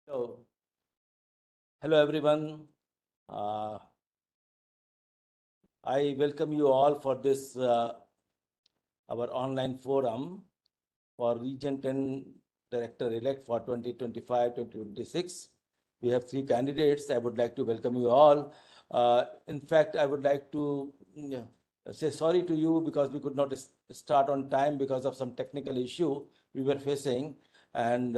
So, hello everyone. Uh, I welcome you all for this our online forum for Region 10 Director-Elect for 2025-2026. We have 3 candidates. I would like to welcome you all. In fact, I would like to say sorry to you because we could not start on time because of some technical issue we were facing, and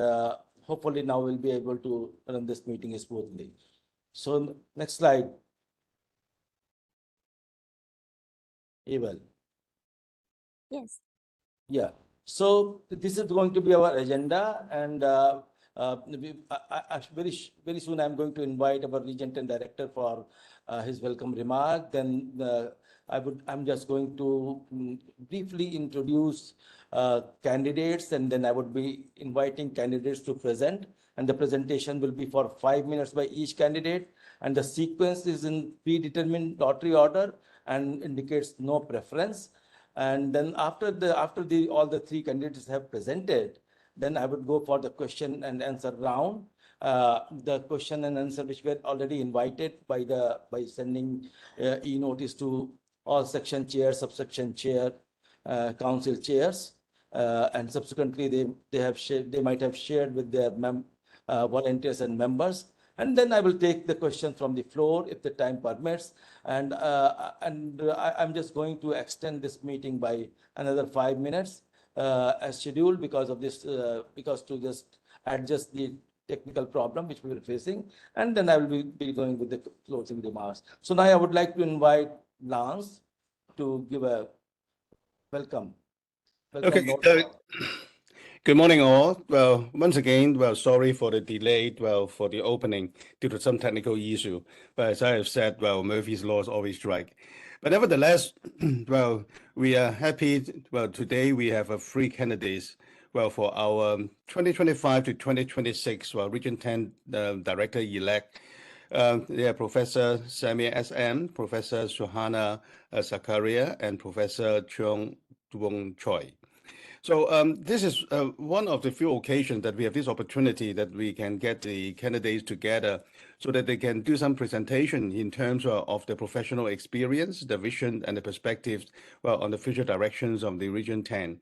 hopefully now we'll be able to run this meeting smoothly. So next slide. Eval. Yes. Yeah. So this is going to be our agenda, and very soon I'm going to invite our Region 10 Director for his welcome remark. Then I'm just going to briefly introduce candidates, and then I would be inviting candidates to present. And the presentation will be for 5 minutes by each candidate. And the sequence is in predetermined lottery order and indicates no preference. And then after all the 3 candidates have presented, then I would go for the question and answer round. The question and answer which were already invited by sending e-notice to all section chairs, subsection chair, council chairs, and subsequently they might have shared with their volunteers and members. And then I will take the question from the floor if the time permits. And I'm just going to extend this meeting by another 5 minutes as scheduled because of this, because to just adjust the technical problem which we were facing. And then I will be going with the closing remarks. So now I would like to invite Lance to give a welcome. Okay. Good morning, all. Well, once again, sorry for the delay, for the opening due to some technical issue. But as I have said, Murphy's laws always strike. But nevertheless, we are happy. Today we have 3 candidates. For our 2025 to 2026, Region 10 Director-Elect. They are Professor Samir S.M., Professor Suhana Zakaria, and Professor Cheong Duong Choi. So this is one of the few occasions that we have this opportunity that we can get the candidates together so that they can do some presentation in terms of the professional experience, the vision, and the perspectives on the future directions of the Region 10.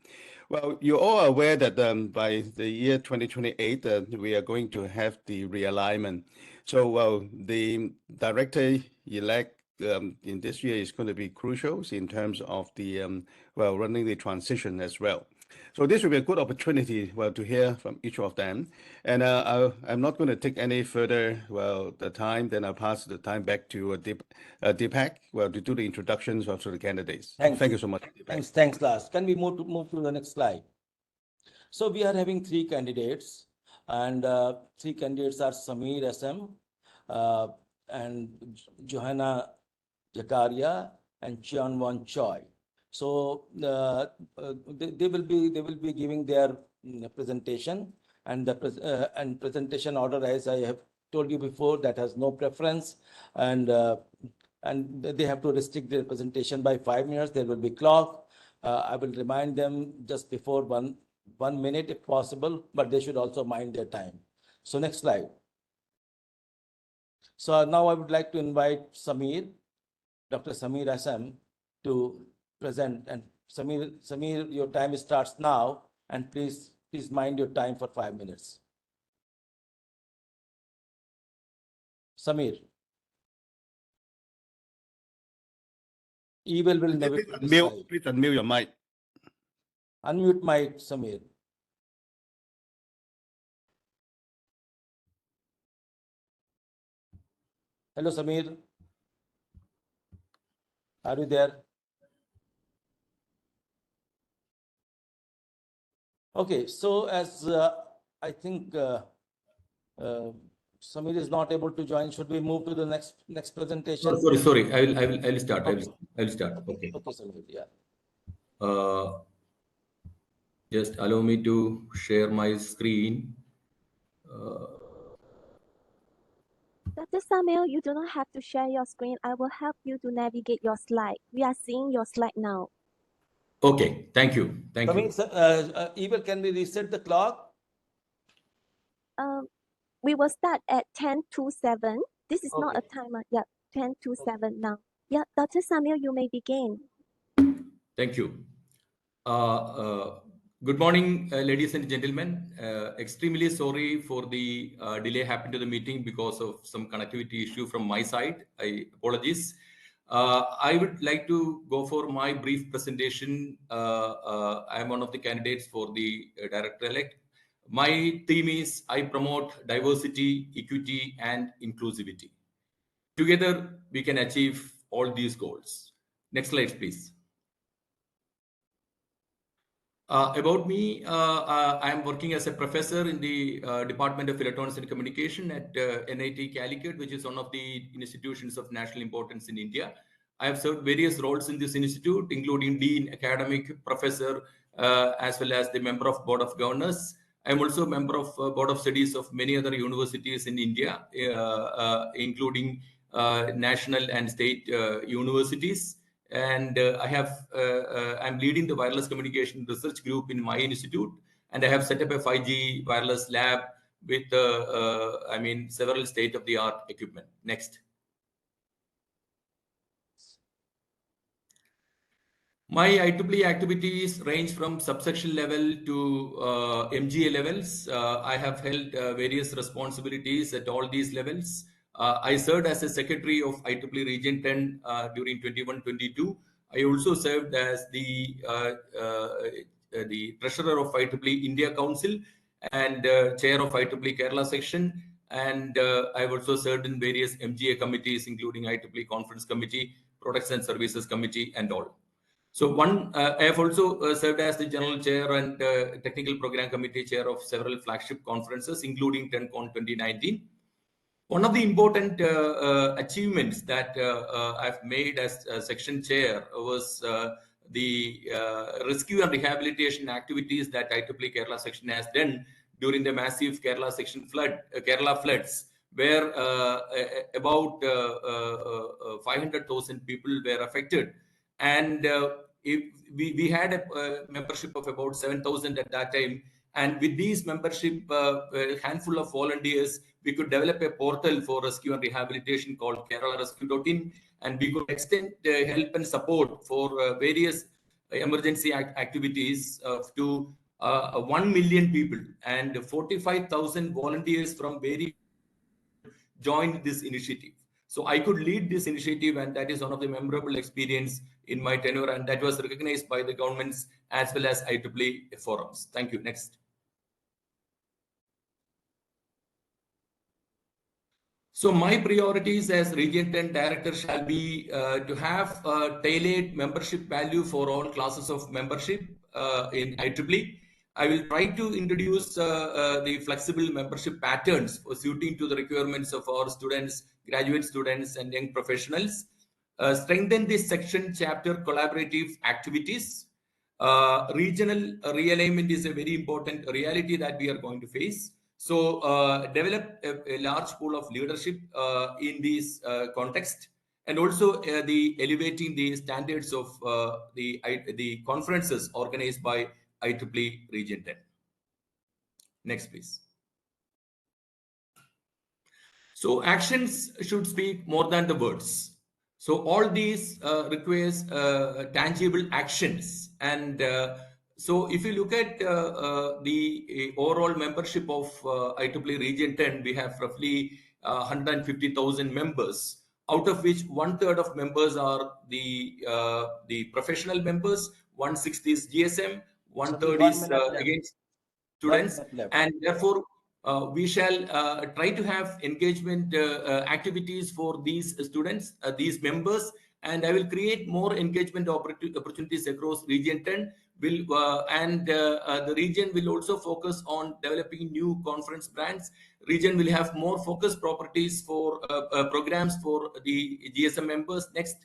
Well, you're all aware that by the year 2028, we are going to have the realignment. So the director-elect in this year is going to be crucial in terms of the running the transition as well. So this will be a good opportunity to hear from each of them. And I'm not going to take any further the time. Then I'll pass the time back to Deepak to do the introductions to the candidates. Thank you so much. Thanks, Lars. Can we move to the next slide? So we are having 3 candidates, and 3 candidates are Samir SM, and Johanna Zakaria, and Cheong Choi. So they will be giving their presentation, and the and presentation order, as I have told you before, that has no preference, and they have to restrict their presentation by 5 minutes. There will be clock. I will remind them just before one minute if possible, but they should also mind their time. So next slide. So now I would like to invite Samir, Dr. Samir SM, to present. And Samir, your time starts now, and please mind your time for 5 minutes. Samir. Evil will never. Please unmute your mic. Unmute mic, Samir. Hello, Samir. Are you there? Okay, so as I think Samir is not able to join, should we move to the next presentation? Sorry. I will start. Okay. I will start. Okay. Okay, Samir. Yeah. Just allow me to share my screen. Dr. Samuel, you do not have to share your screen. I will help you to navigate your slide. We are seeing your slide now. Okay. Thank you. Thank you. Evil, can we reset the clock? We will start at 10 to 7. This is not Okay. a timer. Yeah, 10 to 7 now. Yeah, Dr. Samuel, you may begin. Thank you. Good morning, ladies and gentlemen. Extremely sorry for the delay happened to the meeting because of some connectivity issue from my side. I apologize. I would like to go for my brief presentation. I am one of the candidates for the director-elect. My theme is I promote diversity, equity, and inclusivity. Together, we can achieve all these goals. Next slide, please. About me, I am working as a professor in the Department of Electronics and Communication at NIT Calicut, which is one of the institutions of national importance in India. I have served various roles in this institute, including Dean, Academic, Professor, as well as the member of Board of Governors. I am also a member of Board of Studies of many other universities in India, including national and state universities. And I'm leading the wireless communication research group in my institute, and I have set up a 5G wireless lab with several state-of-the-art equipment. Next. My IEEE activities range from subsection level to MGA levels. I have held various responsibilities at all these levels. I served as a secretary of IEEE Region 10 during 21-22. I also served as the treasurer of IEEE India Council and chair of IEEE Kerala section. And I've also served in various MGA committees, including IEEE Conference Committee, Products and Services Committee, and all. So I have also served as the general chair and technical program committee chair of several flagship conferences, including 10Con 2019. One of the important achievements that I've made as section chair was the rescue and rehabilitation activities that IEEE Kerala section has done during the massive Kerala section Kerala floods, where about 500,000 people were affected. And we had a membership of about 7,000 at that time. And with these membership, a handful of volunteers, we could develop a portal for rescue and rehabilitation called keralarescue.in, and we could extend help and support for various emergency activities to 1 million people, and 45,000 volunteers from various joined this initiative. So I could lead this initiative, and that is one of the memorable experience in my tenure, and that was recognized by the governments as well as IEEE forums. Thank you. Next. So my priorities as Region 10 Director shall be to have tailored membership value for all classes of membership in IEEE. I will try to introduce the flexible membership patterns for suiting to the requirements of our students, graduate students, and young professionals. Strengthen this section chapter collaborative activities. Regional realignment is a very important reality that we are going to face. So develop a large pool of leadership in this context, and also the elevating the standards of the conferences organized by IEEE Region 10. Next, please. So actions should speak more than the words. So all these requires tangible actions. And so if you look at the overall membership of IEEE Region 10, we have roughly 150,000 members, out of which 1/3 of members are the professional members, 1/6 is GSM, 1/3 is against students, and therefore we shall try to have engagement activities for these students, these members, and I will create more engagement opportunities across Region 10. The region will also focus on developing new conference brands. Region will have more focused properties for programs for the GSM members. Next.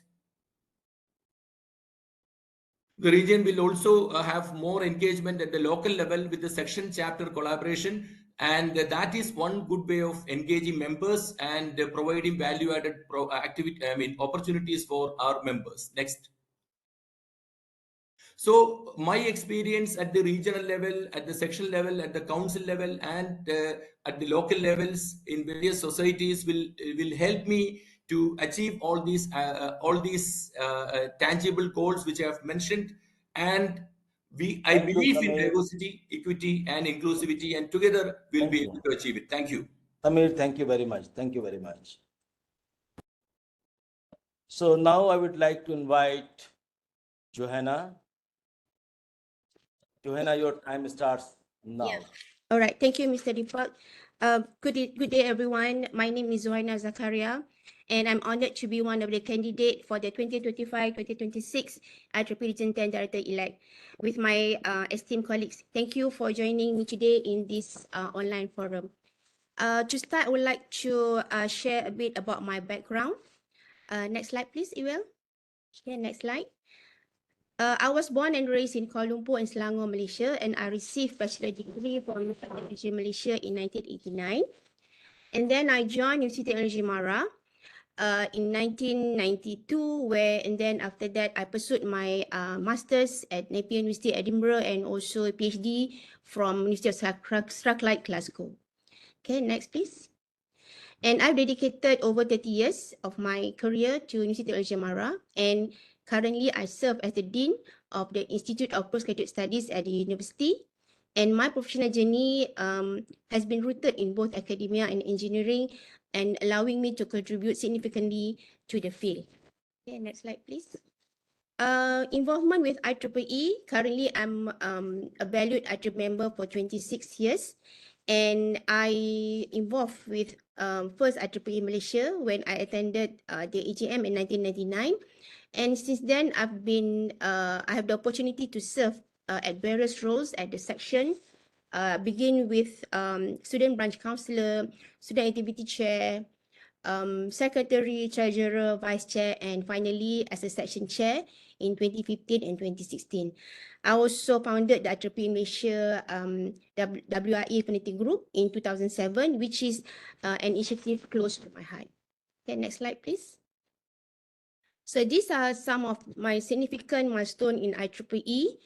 The region will also have more engagement at the local level with the section chapter collaboration, and that is one good way of engaging members and providing value-added opportunities for our members. Next. So my experience at the regional level, at the sectional level, at the council level, and at the local levels in various societies will help me to achieve all these tangible goals which I have mentioned. And I Thank you, believe in Samir. diversity, equity, and inclusivity, and together we'll Thank be you. able to achieve it. Thank you. Samir, thank you very much. Thank you very much. So now I would like to invite Johanna. Johanna, your time starts now. Yeah. All right. Thank you, Mr. Deepak. Good day, everyone. My name is Zohaina Zakaria, and I'm honored to be one of the candidates for the 2025-2026 IEEE Region 10 Director-Elect with my esteemed colleagues. Thank you for joining me today in this online forum. To start, I would like to share a bit about my background. Next slide, please, Iwel. Okay, next slide. I was born and raised in Kuala Lumpur and Selangor, Malaysia, and I received bachelor degree from University of Malaysia in 1989. And then I joined University of Technology Mara in 1992, and then after that, I pursued my master's at Napier University, Edinburgh, and also a PhD from University of Strathclyde, Glasgow. Okay, next, please. And I've dedicated over 30 years of my career to University of Malaysia Mara, and currently I serve as the Dean of the Institute of Postgraduate Studies at the university. And my professional journey has been rooted in both academia and engineering, and allowing me to contribute significantly to the field. Okay, next slide, please. Involvement with IEEE. Currently, I'm a valued IEEE member for 26 years. And I involved with first IEEE Malaysia when I attended the AGM in 1999. And since then, I have the opportunity to serve at various roles at the section, begin with student branch counselor, student activity chair, secretary, treasurer, vice chair, and finally as a section chair in 2015 and 2016. I also founded the IEEE Malaysia WRE Affinity Group in 2007, which is an initiative close to my heart. Okay, next slide, please. So these are some of my significant milestones in IEEE.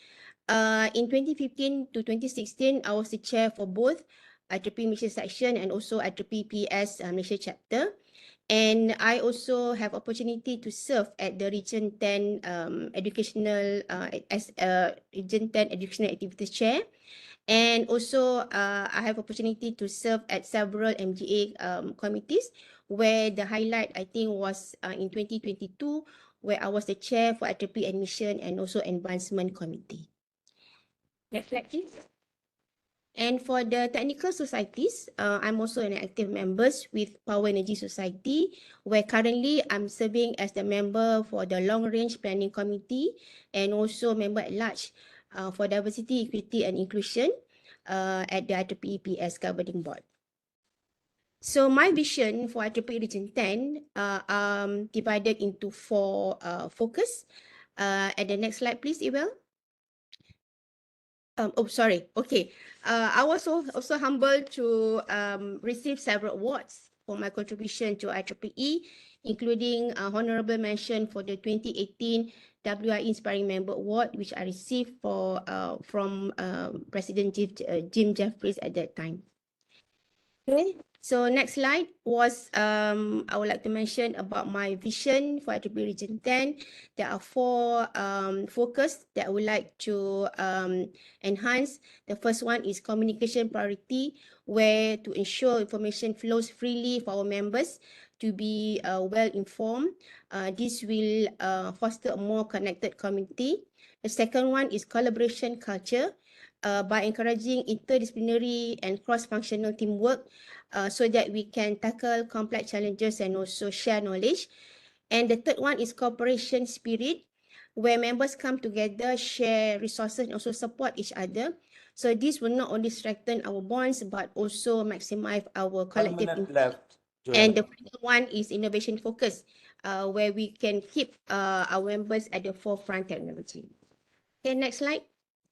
In 2015 to 2016, I was the chair for both IEEE Malaysia section and also IEEE PS Malaysia chapter. And I also have opportunity to serve at the Region 10 educational as Region 10 educational activities chair, and also I have opportunity to serve at several MGA committees, where the highlight I think was in 2022, where I was the chair for IEEE admission and also advancement committee. Next slide, please. And for the technical societies, I'm also an active member with Power Energy Society, where currently I'm serving as the member for the Long Range Planning Committee and also member at large for Diversity, Equity and Inclusion at the IEEE PS Governing Board. So my vision for IEEE Region 10 divided into 4 focus. At the next slide, please, Iwel. Sorry. Okay. I was also humbled to receive several awards for my contribution to IEEE, including a honorable mention for the 2018 WI Inspiring Member Award, which I received from President Jim Jeffries at that time. Okay. So next slide was I would like to mention about my vision for IEEE Region 10. There are 4 focus that I would like to enhance. The first one is communication priority, where to ensure information flows freely for our members to be well informed. This will foster a more connected community. The second one is collaboration culture, by encouraging interdisciplinary and cross-functional teamwork so that we can tackle complex challenges and also share knowledge. And the third one is cooperation spirit, where members come together, share resources, and also support each other. So this will not only strengthen our bonds, but also maximize our collective 1 minute impact. left, Johanna. And the final one is innovation focus, where we can keep our members at the forefront technology. Okay, next slide.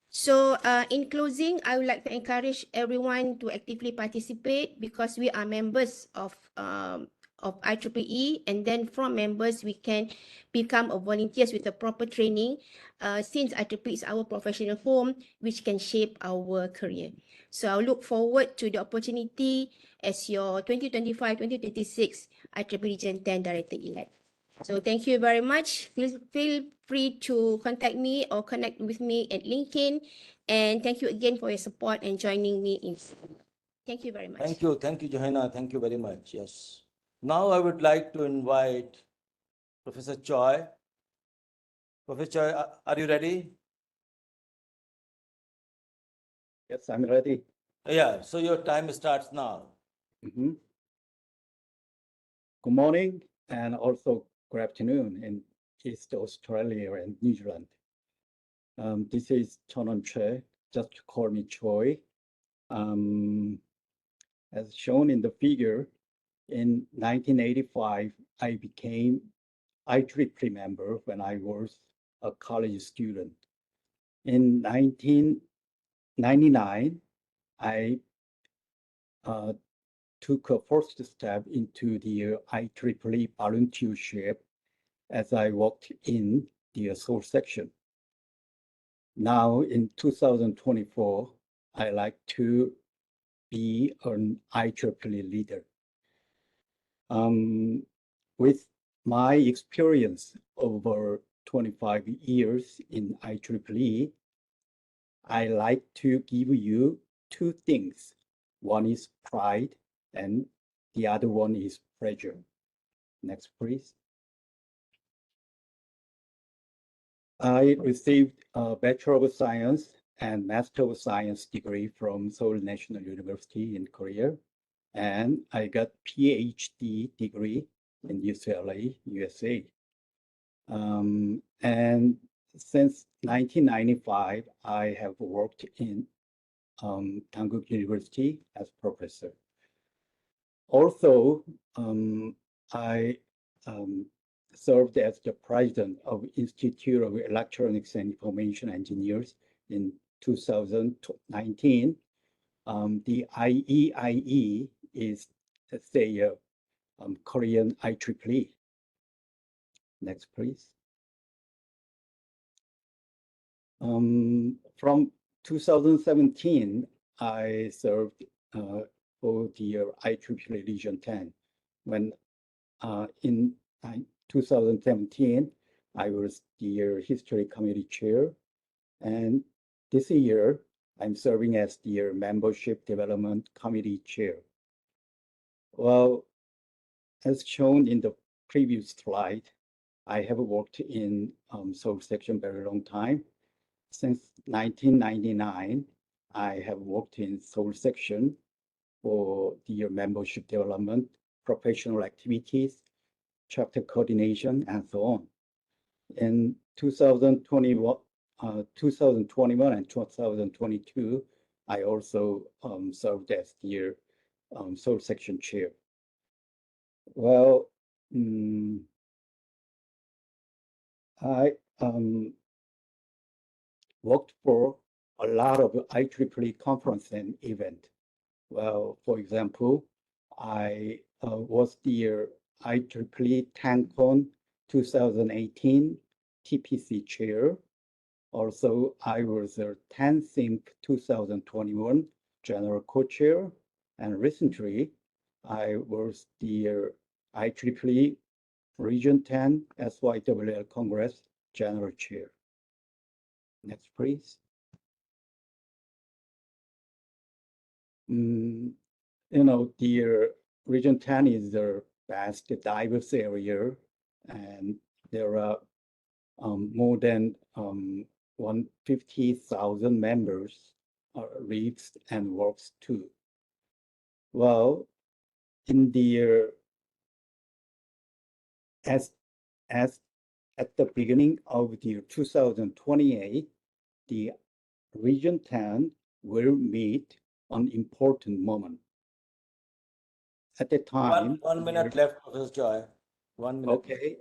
So in closing, I would like to encourage everyone to actively participate, because we are members of of IEEE, and then from members we can become a volunteers with a proper training, since IEEE is our professional home, which can shape our career. So I look forward to the opportunity as your 2025-2026 IEEE Region 10 Director-Elect. So thank you very much. Feel free to contact me or connect with me at LinkedIn. And thank you again for your support and joining me in. Thank you very much. Thank you, Johanna. Thank you very much. Yes. Now I would like to invite Professor Choi. Professor Choi, are you ready? Yes, I'm ready. Yeah, so your time starts now. Mhm. Good morning and also good afternoon in East Australia and New Zealand. This is Chonun Choi, just call me Choi. As shown in the figure, in 1985, I became IEEE member when I was a college student. In 1999, I took a first step into the IEEE volunteership as I worked in the Seoul section. Now in 2024, I like to be an IEEE leader. With my experience over 25 years in IEEE, I like to give you two things. One is pride and the other one is pleasure. Next, please. I received a Bachelor of Science and Master of Science degree from Seoul National University in Korea. And I got PhD degree in UCLA, USA. And since 1995, I have worked in Dankook University as professor. Also, I served as the president of Institute of Electronics and Information Engineers in 2019. The IEEE is, let's say, Korean IEEE. Next, please. From 2017, I served for the IEEE Region 10. When in 2017, I was the History Committee Chair. And this year, I'm serving as the Membership Development Committee Chair. Well, as shown in the previous slide, I have worked in Seoul section very long time. Since 1999, I have worked in Seoul section for the membership development, professional activities, chapter coordination, and so on. In 2021 and 2022, I also served as the Seoul section chair. Well, I worked for a lot of IEEE conference and event. Well, for example, I was the IEEE TANCON 2018 TPC chair. Also, I was the 10th 2021 general co-chair. And recently, I was the IEEE Region 10 SYWL Congress general chair. Next, please. You know, the Region 10 is the vast, diverse area, and there are more than 150,000 members lives and works too. Well, in the as at the beginning of the 2028, the Region 10 will meet an important moment. At the time, One minute left, Professor Choi. 1 minute. Okay.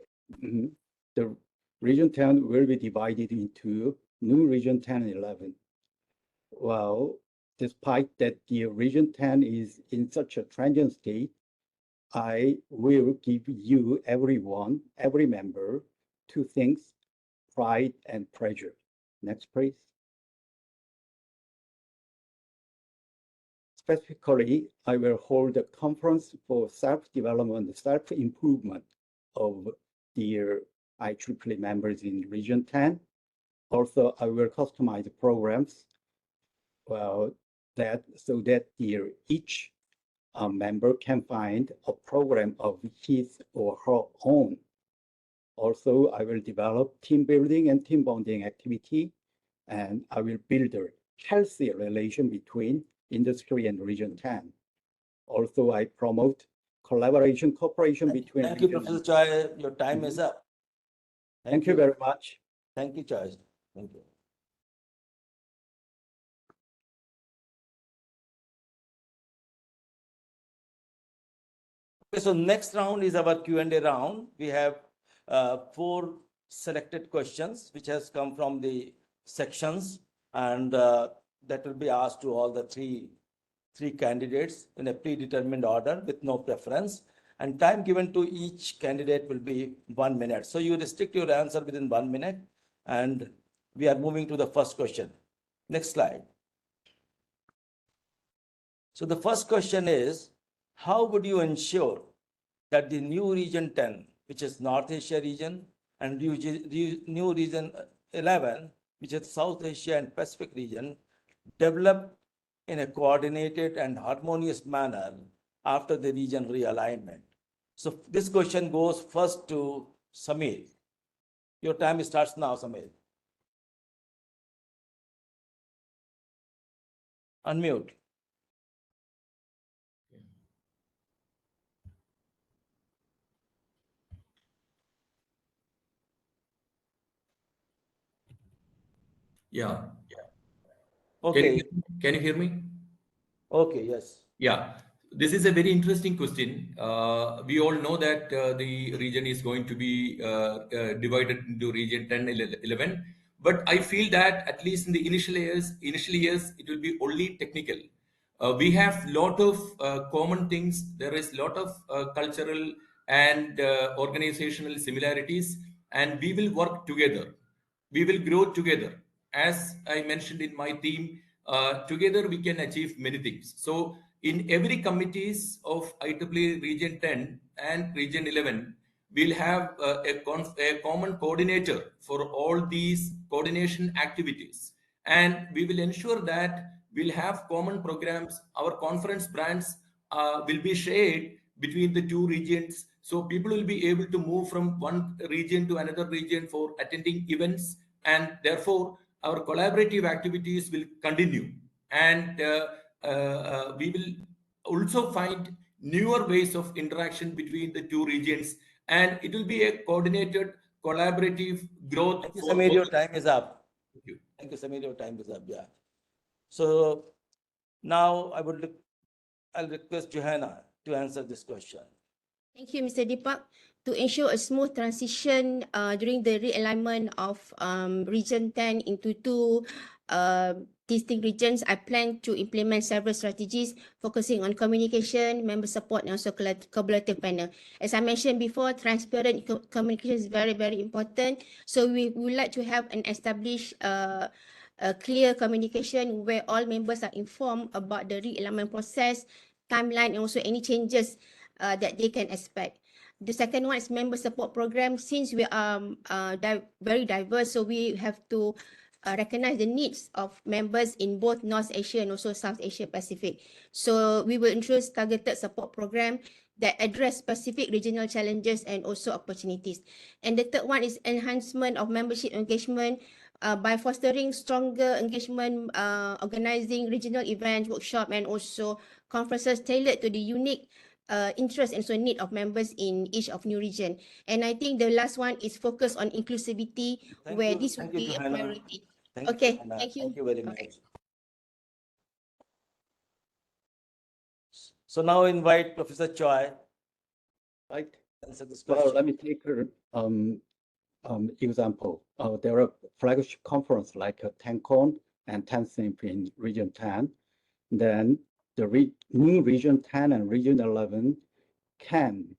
The Region 10 will be divided into new Region 10 and 11. Well, despite that the Region 10 is in such a transient state, I will give you, everyone, every member, two things, pride and pleasure. Next, please. Specifically, I will hold a conference for self-development, self-improvement of the IEEE members in Region 10. Also, I will customize programs so that each member can find a program of his or her own. Also, I will develop team building and team bonding activity, and I will build a healthy relation between industry and Region 10. Also, I promote collaboration, cooperation between. Thank you, Professor Choi. Your time is up. Thank you very much. Thank you, Choi. Thank you. Okay, so next round is our Q&A round. We have 4 selected questions which has come from the sections, and that will be asked to all the three candidates in a predetermined order with no preference, and time given to each candidate will be 1 minute. So you restrict your answer within 1 minute, and we are moving to the first question. Next slide. So the first question is, how would you ensure that the new Region 10, which is North Asia region, and new Region 11, which is South Asia and Pacific region, develop in a coordinated and harmonious manner after the region realignment? So this question goes first to Samir. Your time starts now, Samir. Unmute. Yeah. Okay. Can you hear me? Okay, yes. Yeah, this is a very interesting question. We all know that the region is going to be divided into Region 10, 11. But I feel that at least in the initial years, it will be only technical. We have lot of common things. There is lot of cultural and organizational similarities, and we will work together. We will grow together. As I mentioned in my theme, together we can achieve many things. So in every committees of IEEE Region 10 and Region 11, we'll have a common coordinator for all these coordination activities. And we will ensure that we'll have common programs. Our conference brands will be shared between the 2 regions. So people will be able to move from one region to another region for attending events. And therefore, our collaborative activities will continue. And we will also find newer ways of interaction between the 2 regions. And it will be a coordinated, collaborative growth. Thank you, Samir, your time is up. Thank you. Thank you, Samir, your time is up. Yeah. So now I'll request Johanna to answer this question. Thank you, Mr. Deepak. To ensure a smooth transition during the realignment of Region 10 into 2 distinct regions, I plan to implement several strategies focusing on communication, member support, and also collaborative panel. As I mentioned before, transparent communication is very, very important. So we would like to have an established a clear communication where all members are informed about the realignment process, timeline, and also any changes that they can expect. The second one is member support program. Since we are very diverse, so we have to recognize the needs of members in both North Asia and also South Asia Pacific. So we will introduce targeted support program that address specific regional challenges and also opportunities. And the third one is enhancement of membership engagement by fostering stronger engagement, organizing regional events, workshop, and also conferences tailored to the unique interest and so need of members in each of new region. And I think the last one is focus on inclusivity, where this will be a priority. Okay, thank you. Thank you very much. So now invite Professor Choi. Right. Answer this Well, question. let me take example. There are flagship conference like TenCon and TenSimp in Region 10. Then the new Region 10 and Region 11 can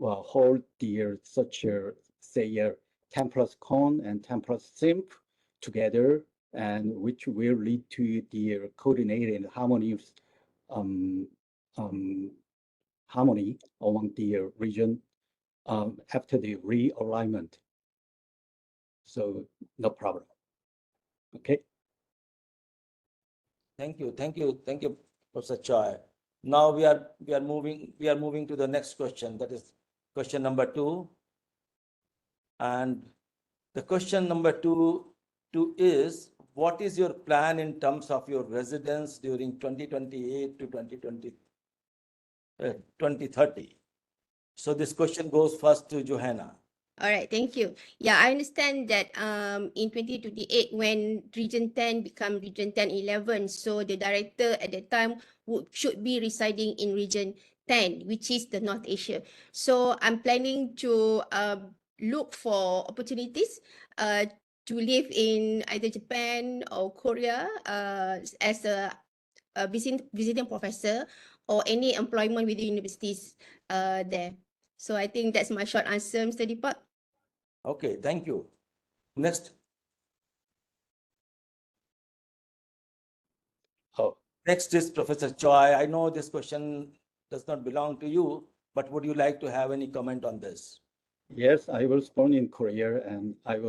hold their such a, say, a 10 plus con and 10 plus simp together, and which will lead to their coordinated and harmonious harmony among the region after the realignment. So no problem. Okay. Thank you, Professor Choi. Now we are moving to the next question. That is question number 2. And the question number two is, what is your plan in terms of your residence during 2028 to 2030? So this question goes first to Johanna. All right, thank you. Yeah, I understand that in 2028, when Region 10 become Region 10-11, so the director at that time should be residing in Region 10, which is the North Asia. So I'm planning to look for opportunities to live in either Japan or Korea as a visiting professor or any employment with the universities there. So I think that's my short answer, Mr. Deepak. Okay, thank you. Next. Oh, Next is Professor Choi. I know this question does not belong to you, but would you like to have any comment on this? yes, I was born in Korea, and I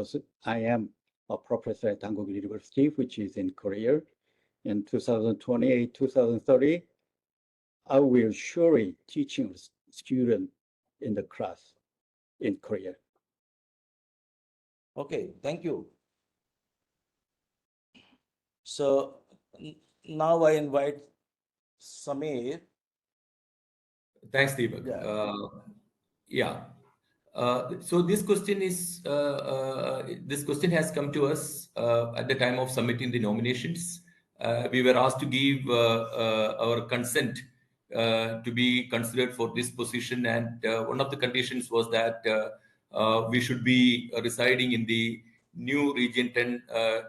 am a professor at Dankook University, which is in Korea. In 2028, 2030, I will surely teaching student in the class in Korea. Okay, thank you. So now I invite Samir. Thanks, Deepak. Yeah. So this question has come to us at the time of submitting the nominations. We were asked to give our consent to be considered for this position, and one of the conditions was that we should be residing in the new Region 10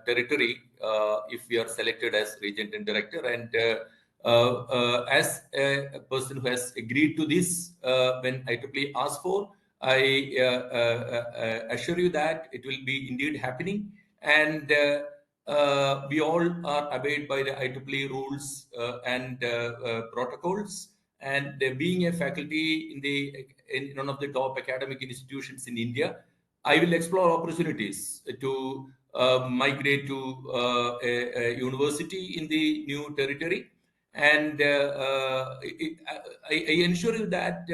territory if we are selected as Region 10 Director. And as a person who has agreed to this when IEEE asked for, I assure you that it will be indeed happening, and we all are obeyed by the IEEE rules and protocols. And being a faculty in one of the top academic institutions in India, I will explore opportunities to migrate to a university in the new territory, and I ensure you that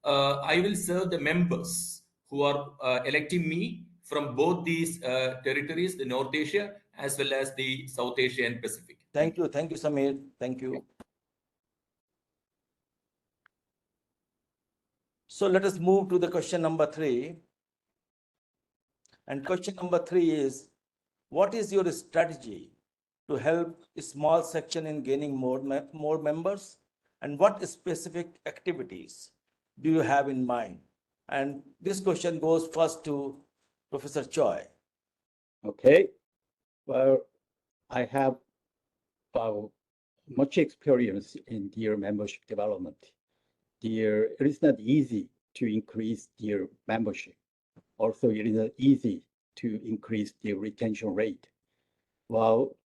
I will serve the members who are electing me from both these territories, the North Asia as well as the South Asia and Pacific. Thank you, Samir. Thank you. So let us move to the question number 3. And question number 3 is, what is your strategy to help a small section in gaining more members? And what specific activities do you have in mind? And this question goes first to Professor Choi. Okay. Well, I have much experience in their membership development. It is not easy to increase their membership. Also, it is not easy to increase the retention rate. Well,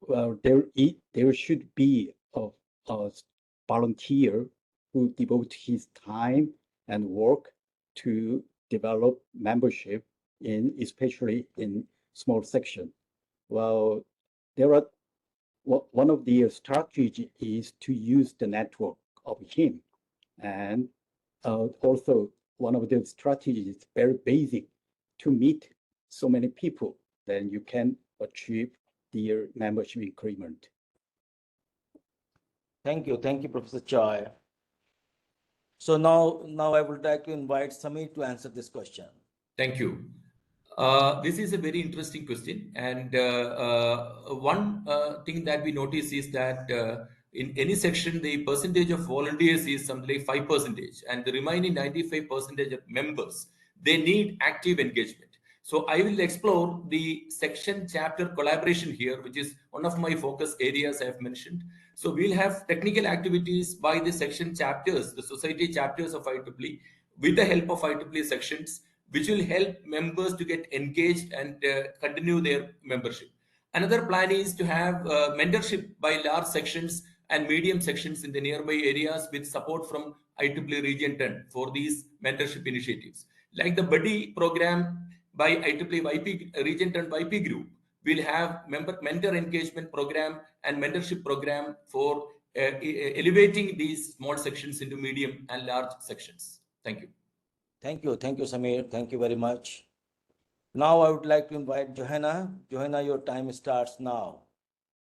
there should be a volunteer who devotes his time and work to develop membership especially in small section. Well, one of the strategies is to use the network of him, and also one of the strategies is very basic, to meet so many people, then you can achieve their membership increment. Thank you, Professor Choi. So now I would like to invite Samir to answer this question. Thank you. This is a very interesting question, and one thing that we notice is that in any section, the percentage of volunteers is something like 5%, and the remaining 95% of members, they need active engagement. So I will explore the section chapter collaboration here, which is one of my focus areas I have mentioned. So we'll have technical activities by the section chapters, the society chapters of IEEE, with the help of IEEE sections, which will help members to get engaged and continue their membership. Another plan is to have mentorship by large sections and medium sections in the nearby areas with support from IEEE Region 10 for these mentorship initiatives. Like the buddy program by IEEE YP Region 10 YP group, we'll have mentor engagement program and mentorship program for elevating these small sections into medium and large sections. Thank you. Thank you, Samir. Thank you very much. Now I would like to invite Johanna. Johanna, your time starts now.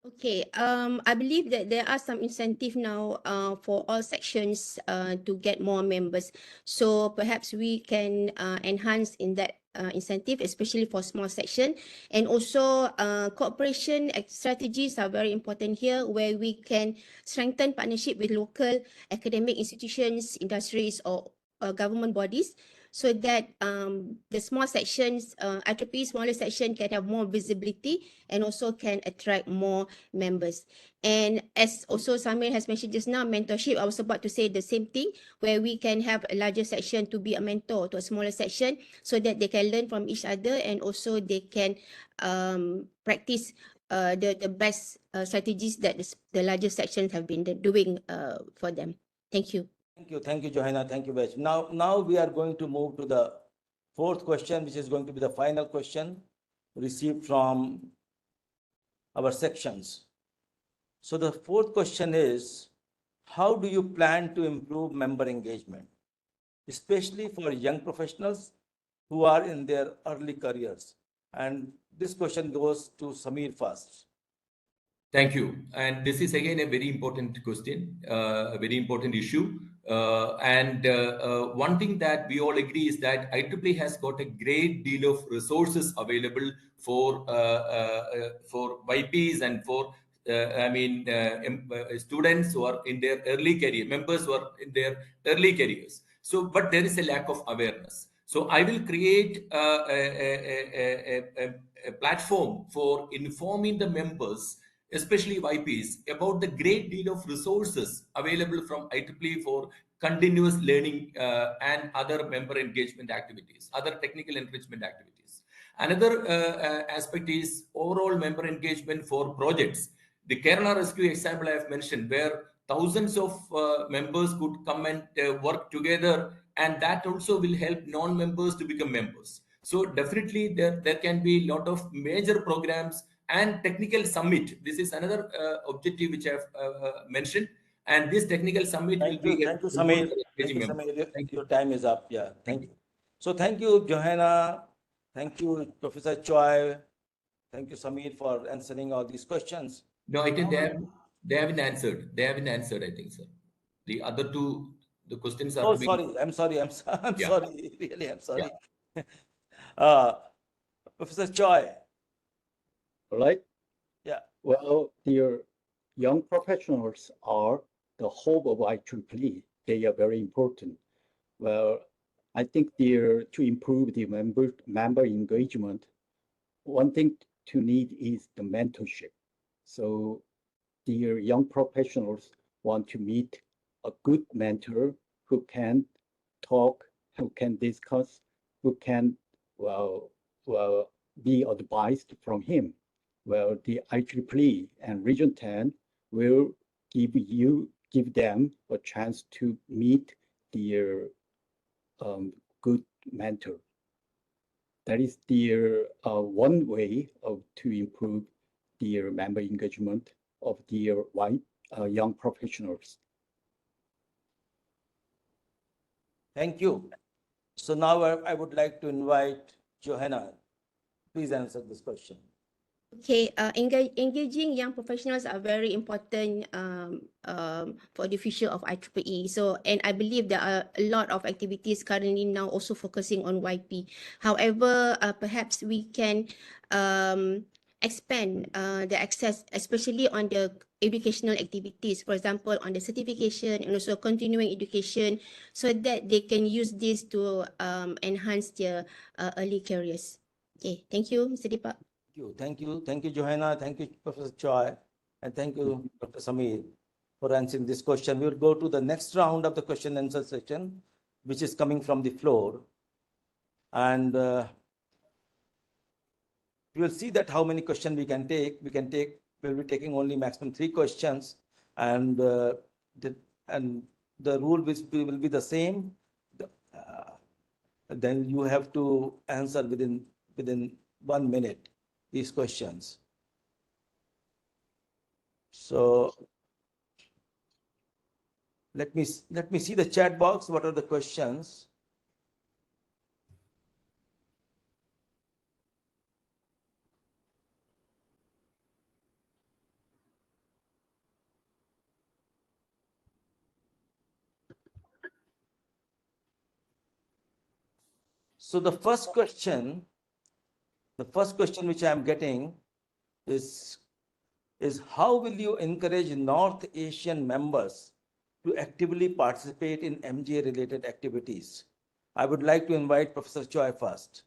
Okay, I believe that there are some incentive now for all sections to get more members. So perhaps we can enhance in that incentive, especially for small section. And also cooperation strategies are very important here, where we can strengthen partnership with local academic institutions, industries, or government bodies, so that the small sections, IEEE smaller section can have more visibility and also can attract more members. And as also Samir has mentioned just now, mentorship, I was about to say the same thing, where we can have a larger section to be a mentor to a smaller section, so that they can learn from each other and also they can practice the best strategies that the larger sections have been doing for them. Thank you. Thank you, Johanna. Thank you, Beth. Now we are going to move to the fourth question, which is going to be the final question received from our sections. So the fourth question is, how do you plan to improve member engagement, especially for young professionals who are in their early careers? And this question goes to Samir first. Thank you. And this is again a very important question, a very important issue. One thing that we all agree is that IEEE has got a great deal of resources available for YPs and for students who are in their early career, members who are in their early careers. So, but there is a lack of awareness. So I will create a platform for informing the members, especially YPs, about the great deal of resources available from IEEE for continuous learning and other member engagement activities, other technical enrichment activities. Another aspect is overall member engagement for projects. The Kerala Rescue example I have mentioned, where thousands of members could come and work together, and that also will help non-members to become members. So definitely there can be a lot of major programs and technical summit. This is another objective which I have mentioned, and this technical summit will be. Thank you, Samir. Thank you, Samir. Your time is up. Yeah, thank you. So thank you, Johanna. Thank you, Professor Choi. Thank you, Samir, for answering all these questions. No, I think they haven't answered. They haven't answered, I think, sir. The other two, the questions are. Oh, sorry. I'm sorry. I'm Yeah. sorry. Really, I'm sorry. Yeah. Professor Choi. All right. Yeah. Well, dear young professionals are the hope of IEEE. They are very important. Well, I think to improve the member engagement, one thing to need is the mentorship. So dear young professionals want to meet a good mentor who can talk, who can discuss, who can be advised from him. Well, the IEEE and Region 10 will give them a chance to meet their good mentor. That is their one way to improve their member engagement of their young professionals. Thank you. So now I would like to invite Johanna. Please answer this question. Okay, engaging young professionals are very important for the future of IEEE. So, and I believe there are a lot of activities currently now also focusing on YP. However, perhaps we can expand the access, especially on the educational activities, for example, on the certification and also continuing education, so that they can use this to enhance their early careers. Okay, thank you, Mr. Deepak. Thank you, Johanna. Thank you, Professor Choi. And thank you, Dr. Samir, for answering this question. We will go to the next round of the question and answer session, which is coming from the floor. And we will see that how many questions we can take. We'll be taking only maximum 3 questions, and the rule will be the same. Then you have to answer within 1 minute these questions. So let me see the chat box. What are the questions? So the first question which I am getting is how will you encourage North Asian members to actively participate in MGA related activities? I would like to invite Professor Choi first.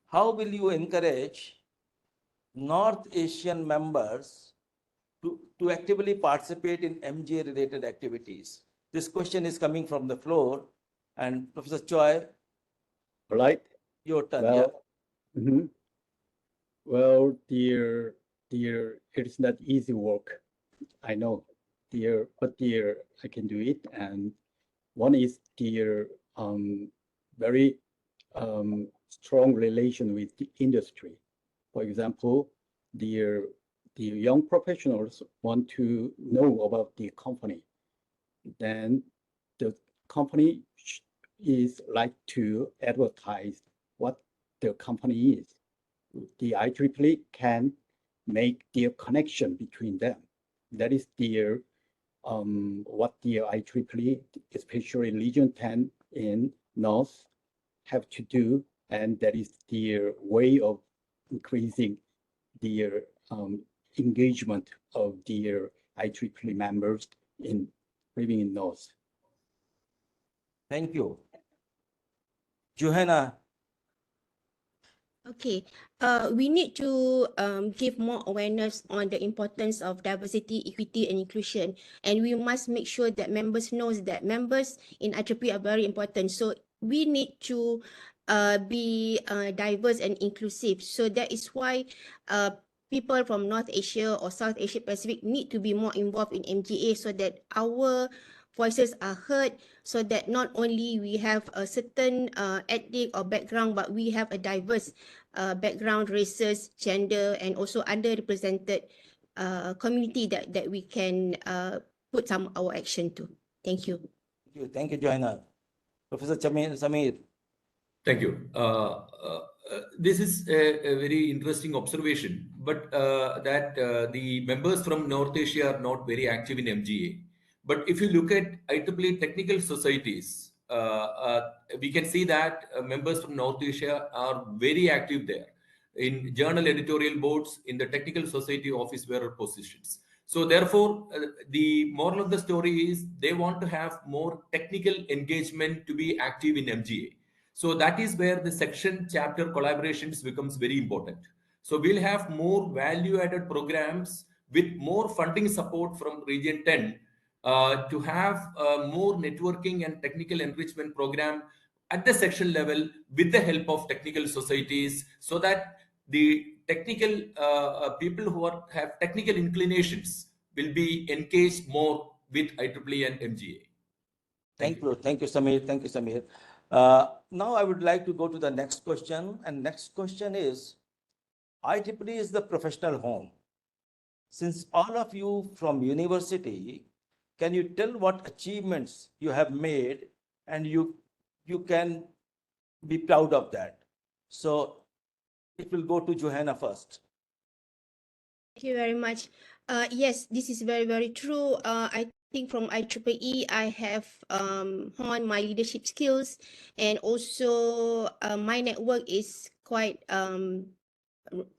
How will you encourage North Asian members to actively participate in MGA related activities? This question is coming from the floor, and Professor Choi, All right. your turn. Well, mhm. Well, dear, it's not easy work. I know, dear, but dear, I can do it. And one is dear, very strong relation with the industry. For example, the young professionals want to know about the company. Then the company is like to advertise what the company is. The IEEE can make the connection between them. That is their what the IEEE, especially Region 10 in North, have to do, and that is their way of increasing their engagement of their IEEE members in living in North. Thank you. Johanna. Okay, we need to give more awareness on the importance of diversity, equity, and inclusion, and we must make sure that members knows that members in IEEE are very important. So we need to be diverse and inclusive. So that is why people from North Asia or South Asia Pacific need to be more involved in MGA, so that our voices are heard, so that not only we have a certain ethnic or background, but we have a diverse background, races, gender, and also underrepresented community that we can put some our action to. Thank you. Thank you, Johanna. Professor Samir. Thank you. This is a very interesting observation, but that the members from North Asia are not very active in MGA. But if you look at IEEE technical societies, we can see that members from North Asia are very active there in journal editorial boards, in the technical society office bearer positions. So therefore, the moral of the story is they want to have more technical engagement to be active in MGA. So that is where the section chapter collaborations becomes very important. So we'll have more value added programs with more funding support from Region 10 to have more networking and technical enrichment program at the section level with the help of technical societies, so that the technical people who have technical inclinations will be engaged more with IEEE and MGA. Thank you, Samir. Thank you, Samir. Now I would like to go to the next question, and next question is, IEEE is the professional home. Since all of you from university, can you tell what achievements you have made and you can be proud of that? So it will go to Johanna first. Thank you very much. Yes, this is very, very true. I think from IEEE, I have honed my leadership skills, and also my network is quite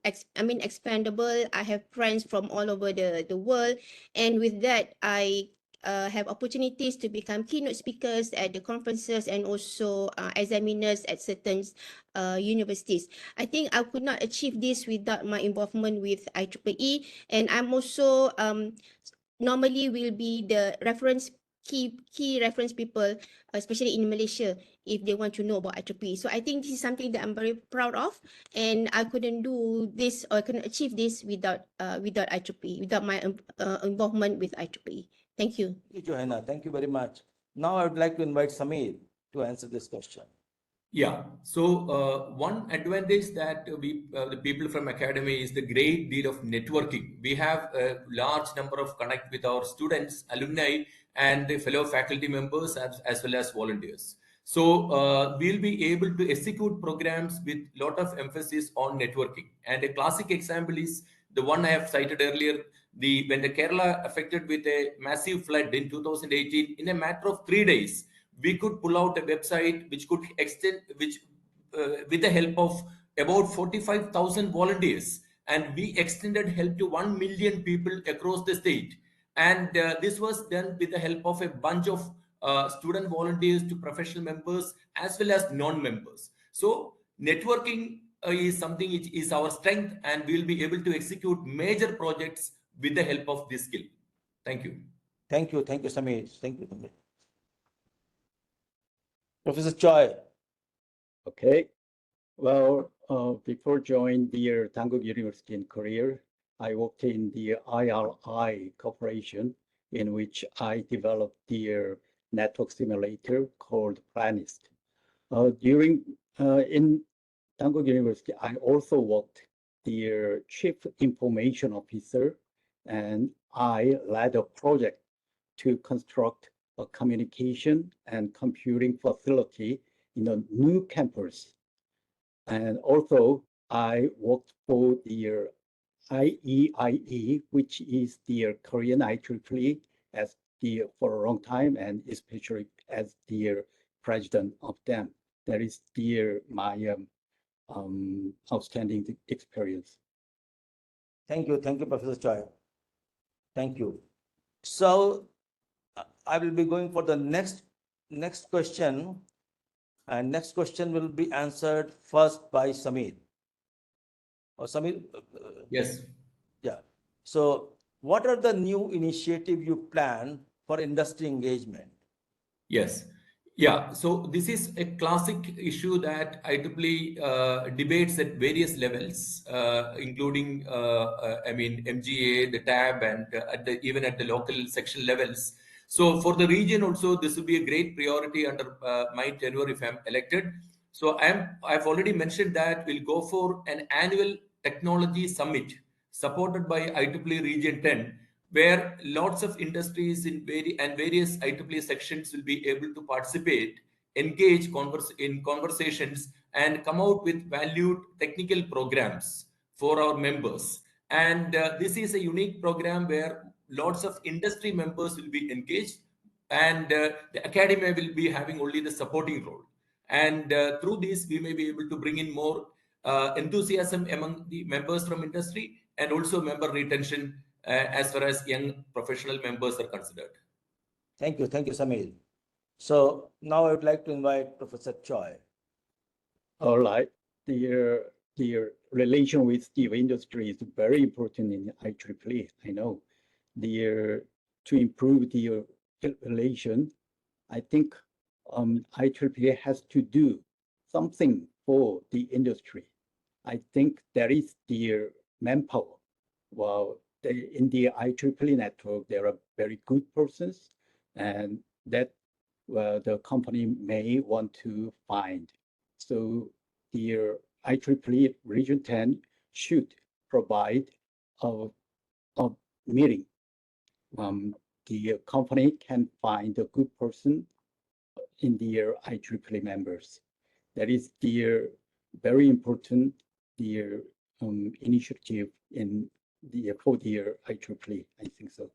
expandable. I have friends from all over the world, and with that, I have opportunities to become keynote speakers at the conferences and also examiners at certain universities. I think I could not achieve this without my involvement with IEEE, and I'm also normally will be the reference key reference people, especially in Malaysia, if they want to know about IEEE. So I think this is something that I'm very proud of, and I couldn't do this or I couldn't achieve this without IEEE, without my involvement with IEEE. Thank you. Thank you, Johanna. Thank you very much. Now I would like to invite Samir to answer this question. Yeah. So one advantage that the people from academy is the great deal of networking. We have a large number of connect with our students, alumni, and the fellow faculty members as well as volunteers. So we'll be able to execute programs with lot of emphasis on networking. And a classic example is the one I have cited earlier. When the Kerala affected with a massive flood in 2018, in a matter of 3 days, we could pull out a website which could extend, with the help of about 45,000 volunteers, and we extended help to 1 million people across the state. And this was done with the help of a bunch of student volunteers to professional members as well as non-members. So networking is something which is our strength, and we'll be able to execute major projects with the help of this skill. Thank you. Thank you, Samir. Thank you, Samir. Professor Choi. Okay. Well, before joining the Dankook University in Korea, I worked in the IRI Corporation, in which I developed the network simulator called Planist. In Dankook University, I also worked the Chief Information Officer, and I led a project to construct a communication and computing facility in a new campus. And also, I worked for the IEEE, which is the Korean IEEE, for a long time, and especially as the president of them. That is my outstanding experience. Thank you, Professor Choi. Thank you. So I will be going for the next question, and next question will be answered first by Samir. Or Samir? Yes. Yeah. So what are the new initiative you plan for industry engagement? Yes. Yeah. So this is a classic issue that IEEE debates at various levels, including, MGA, the TAB, and even at the local section levels. So for the region also, this will be a great priority under my tenure if I'm elected. So I've already mentioned that we'll go for an annual technology summit supported by IEEE Region 10, where lots of industries in various IEEE sections will be able to participate, engage in conversations, and come out with valued technical programs for our members. And this is a unique program where lots of industry members will be engaged, and the academy will be having only the supporting role. And through this, we may be able to bring in more enthusiasm among the members from industry, and also member retention as far as young professional members are considered. Thank you, Samir. So now I would like to invite Professor Choi. All right. The relation with the industry is very important in IEEE. I know. To improve the relation, I think IEEE has to do something for the industry. I think that is the manpower. Well, in the IEEE network, there are very good persons, and that the company may want to find. So the IEEE Region 10 should provide a meeting. The company can find a good person in their IEEE members. That is the very important initiative for the IEEE. I think so.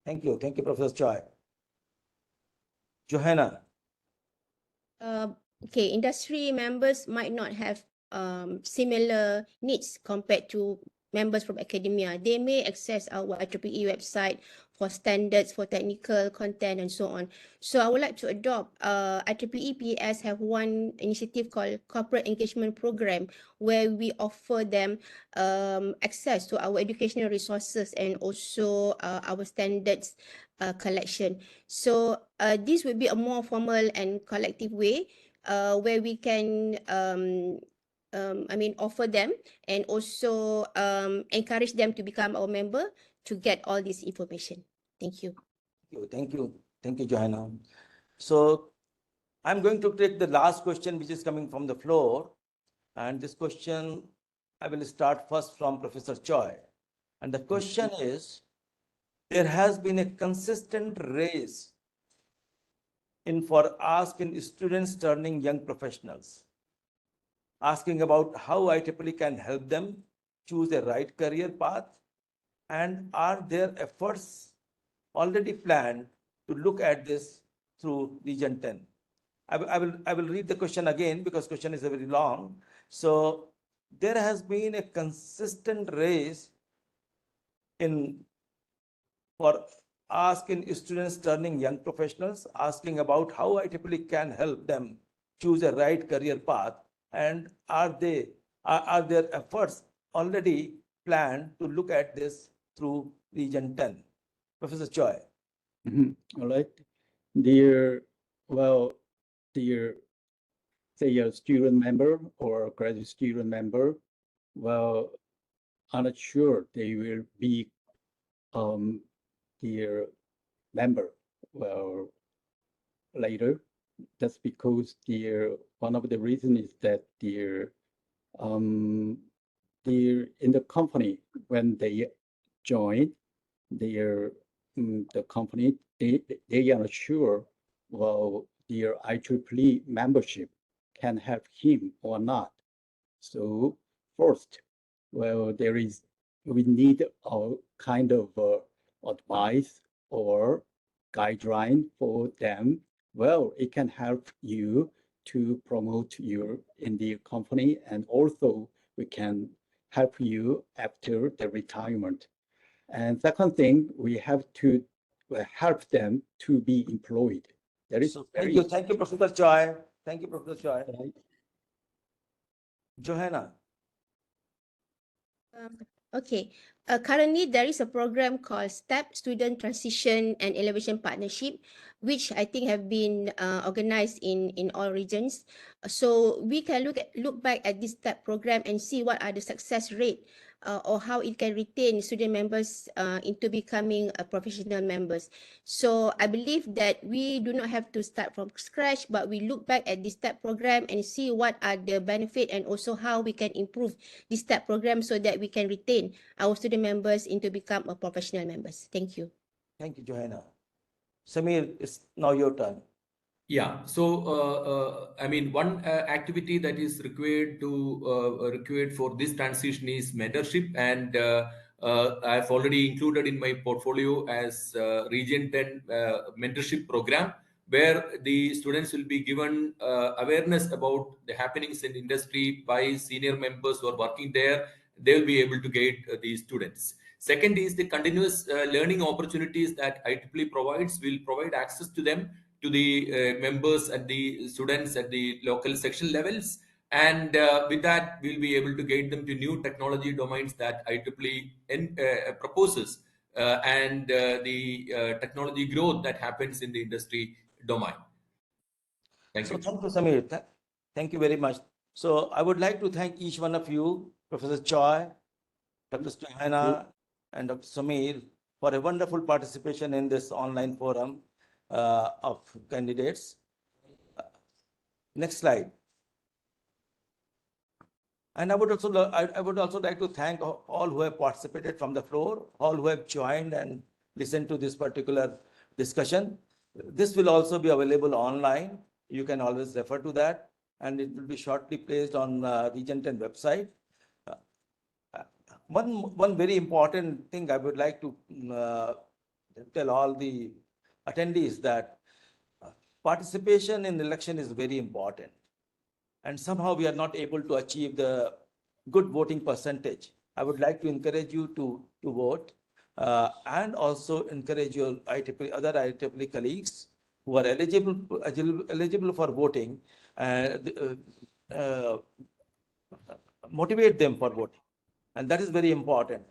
Thank you, Professor Choi. Johanna. Okay, industry members might not have similar needs compared to members from academia, they may access our IEEE website for standards, for technical content, and so on. So I would like to adopt IEEE PS have one initiative called Corporate Engagement Program, where we offer them access to our educational resources and also our standards collection. So this would be a more formal and collective way where we can offer them and also encourage them to become our member to get all this information. Thank you. Thank you, Johanna. So I'm going to take the last question, which is coming from the floor. And this question, I will start first from Professor Choi. And the question is, there has been a consistent race for ask in students turning young professionals, asking about how IEEE can help them choose a right career path, and are there efforts already planned to look at this through Region 10? I will read the question again because question is very long. So there has been a consistent race for asking students turning young professionals, asking about how IEEE can help them choose a right career path, and are there efforts already planned to look at this through Region 10? Professor Choi. All right. Dear, say a student member or a graduate student member, well, I'm not sure they will be their member later. That's because one of the reasons is that they're in the company when they join the company, they are not sure their IEEE membership can help him or not. So first, we need a kind of advice or guideline for them. Well, it can help you to promote you in the company, and also we can help you after the retirement. And second thing, we have to help them to be employed. That is Thank you, Professor Choi. Thank you, Professor Choi. Right. Johanna. Okay. Currently, there is a program called STEP, Student Transition and Elevation Partnership, which I think have been organized in all regions. So we can look back at this STEP program and see what are the success rate or how it can retain student members into becoming professional members. So I believe that we do not have to start from scratch, but we look back at this STEP program and see what are the benefit and also how we can improve this STEP program so that we can retain our student members into become a professional members. Thank you. Thank you, Johanna. Samir, it's now your turn. Yeah, so one activity that is required for this transition is mentorship, and I've already included in my portfolio as Region 10 mentorship program, where the students will be given awareness about the happenings in industry by senior members who are working there. They will be able to guide the students. Second is the continuous learning opportunities that IEEE provides will provide access to them, to the members and the students at the local section levels. And with that, we'll be able to guide them to new technology domains that IEEE proposes and the technology growth that happens in the industry domain. Thank you. Thank you, Samir. Thank you very much. So I would like to thank each one of you, Professor Choi, Dr. Johanna, and Dr. Samir, for a wonderful participation in this online forum of candidates. Next slide. And I would also like to thank all who have participated from the floor, all who have joined and listened to this particular discussion. This will also be available online. You can always refer to that, and it will be shortly placed on Region 10 website. One very important thing I would like to tell all the attendees that participation in election is very important, and somehow we are not able to achieve the good voting percentage I would like to encourage you to vote and also encourage your other IEEE colleagues who are eligible for voting, motivate them for voting. And that is very important.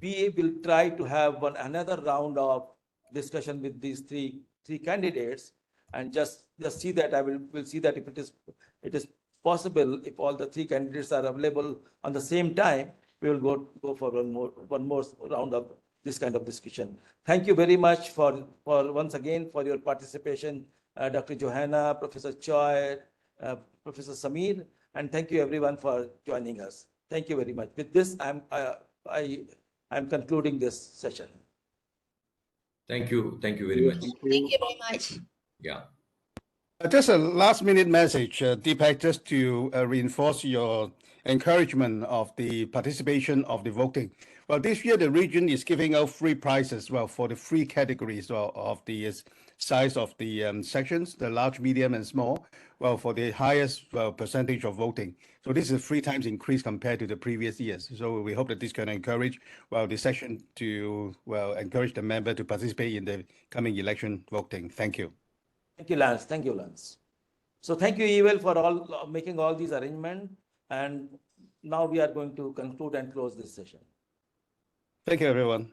We will try to have another round of discussion with these three candidates, and just see that will see that if it is possible, if all the three candidates are available on the same time, we will go for one more round of this kind of discussion. Thank you very much for once again for your participation, Dr. Johanna, Professor Choi, Professor Samir, and thank you everyone for joining us. Thank you very much. With this, I'm concluding this session. Thank you very much. Thank you very much. Yeah. Just a last minute message, Deepak, just to reinforce your encouragement of the participation of the voting. Well, this year the region is giving out free prizes, well, for the three categories of the size of the sections, the large, medium, and small, well, for the highest percentage of voting. So this is 3 times increase compared to the previous years. So we hope that this can encourage, well, the session to, well, encourage the member to participate in the coming election voting. Thank you. Thank you, Lance. Thank you, Lance. So thank you, Ewell, for making all these arrangements. And now we are going to conclude and close this session. Thank you, everyone.